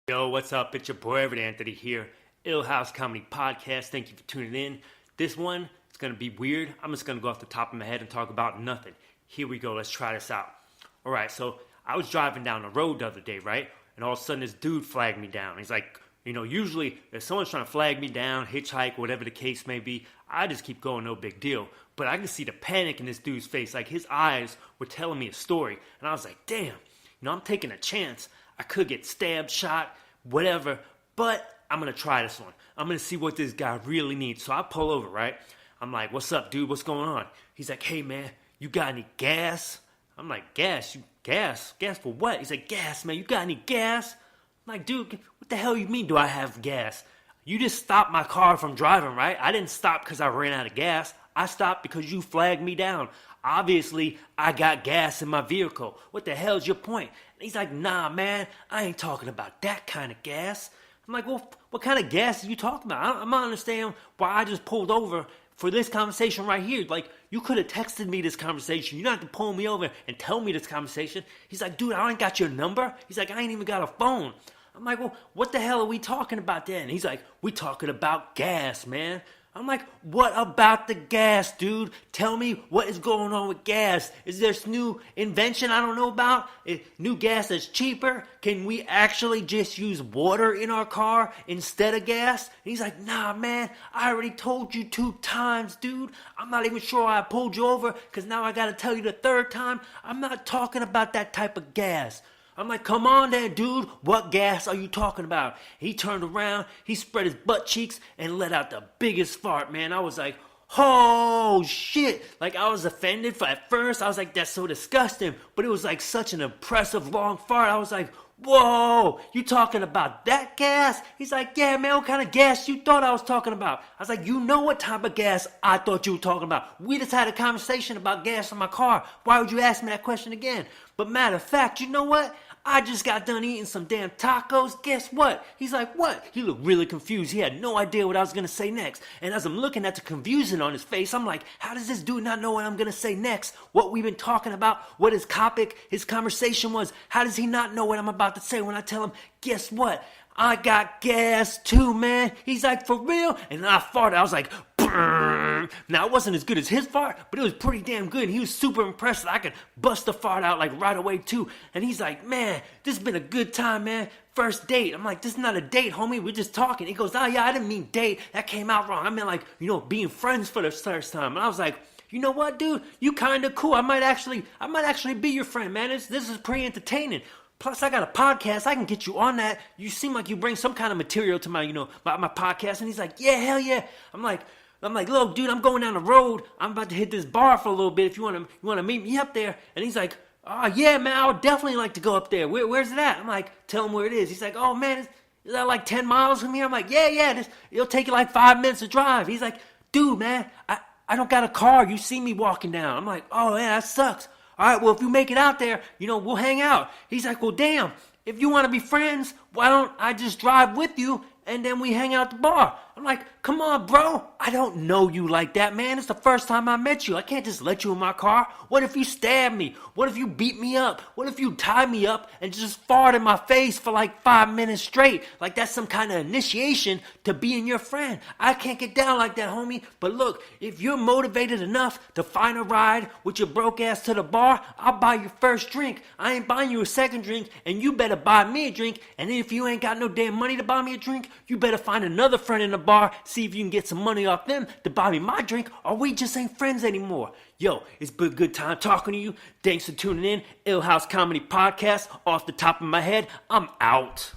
Yo, what's up? It's your boy Everett Anthony here. Ill House Comedy Podcast. Thank you for tuning in. This one is going to be weird. I'm just going to go off the top of my head and talk about nothing. Here we go. Let's try this out. All right, so I was driving down the road the other day, right? And all of a sudden this dude flagged me down. He's like, usually if someone's trying to flag me down, hitchhike, whatever the case may be, I just keep going, no big deal. But I could see the panic in this dude's face. Like his eyes were telling me a story. And I was like, damn, I'm taking a chance. I could get stabbed, shot, whatever, but I'm going to try this one. I'm going to see what this guy really needs. So I pull over, right? I'm like, what's up, dude? What's going on? He's like, hey, man, you got any gas? I'm like, gas? Gas for what? He's like, gas, man. You got any gas? I'm like, dude, what the hell you mean do I have gas? You just stopped my car from driving, right? I didn't stop because I ran out of gas. I stopped because you flagged me down. Obviously, I got gas in my vehicle. What the hell's your point? And he's like, nah, man, I ain't talking about that kind of gas. I'm like, well, what kind of gas are you talking about? I'm not understanding why I just pulled over for this conversation right here. Like, you could have texted me this conversation. You don't have to pull me over and tell me this conversation. He's like, dude, I ain't got your number. He's like, I ain't even got a phone. I'm like, well, what the hell are we talking about then? He's like, we talking about gas, man. I'm like, what about the gas, dude? Tell me what is going on with gas. Is there some new invention I don't know about? New gas that's cheaper? Can we actually just use water in our car instead of gas? And he's like, nah, man, I already told you 2 times, dude. I'm not even sure I pulled you over because now I got to tell you the 3rd time. I'm not talking about that type of gas. I'm like, come on there, dude. What gas are you talking about? He turned around, he spread his butt cheeks, and let out the biggest fart, man. I was like, oh, shit. Like, I was offended at first. I was like, that's so disgusting. But it was like such an impressive long fart. I was like, whoa, you talking about that gas? He's like, yeah, man, what kind of gas you thought I was talking about? I was like, you know what type of gas I thought you were talking about. We just had a conversation about gas in my car. Why would you ask me that question again? But matter of fact, you know what? I just got done eating some damn tacos. Guess what? He's like, what? He looked really confused. He had no idea what I was going to say next. And as I'm looking at the confusion on his face, I'm like, how does this dude not know what I'm going to say next? What we've been talking about, what his topic, his conversation was. How does he not know what I'm about to say when I tell him, guess what? I got gas too, man. He's like, for real? And then I farted. I was like, brrr. Now, it wasn't as good as his fart, but it was pretty damn good. And he was super impressed that I could bust the fart out like right away too. And he's like, man, this has been a good time, man. First date. I'm like, this is not a date, homie. We're just talking. He goes, oh yeah, I didn't mean date. That came out wrong. I meant like, being friends for the first time. And I was like, you know what, dude? You kind of cool. I might actually be your friend, man. This is pretty entertaining. Plus, I got a podcast. I can get you on that. You seem like you bring some kind of material to my podcast. And he's like, yeah, hell yeah. I'm like, look, dude, I'm going down the road. I'm about to hit this bar for a little bit. If you want to meet me up there. And he's like, oh yeah, man, I would definitely like to go up there. Where's it at? I'm like, tell him where it is. He's like, oh man, is that like 10 miles from here? I'm like, yeah. It'll take you like 5 minutes to drive. He's like, dude, man, I don't got a car. You see me walking down. I'm like, oh yeah, that sucks. All right, well, if you make it out there, we'll hang out. He's like, well, damn, if you want to be friends, why don't I just drive with you and then we hang out at the bar? I'm like, come on, bro. I don't know you like that, man. It's the first time I met you. I can't just let you in my car. What if you stab me? What if you beat me up? What if you tie me up and just fart in my face for like 5 minutes straight? Like that's some kind of initiation to being your friend. I can't get down like that, homie. But look, if you're motivated enough to find a ride with your broke ass to the bar, I'll buy your first drink. I ain't buying you a second drink, and you better buy me a drink. And if you ain't got no damn money to buy me a drink, you better find another friend in the bar, see if you can get some money off them to buy me my drink, or we just ain't friends anymore. Yo, it's been a good time talking to you. Thanks for tuning in. Ill House Comedy Podcast. Off the top of my head, I'm out.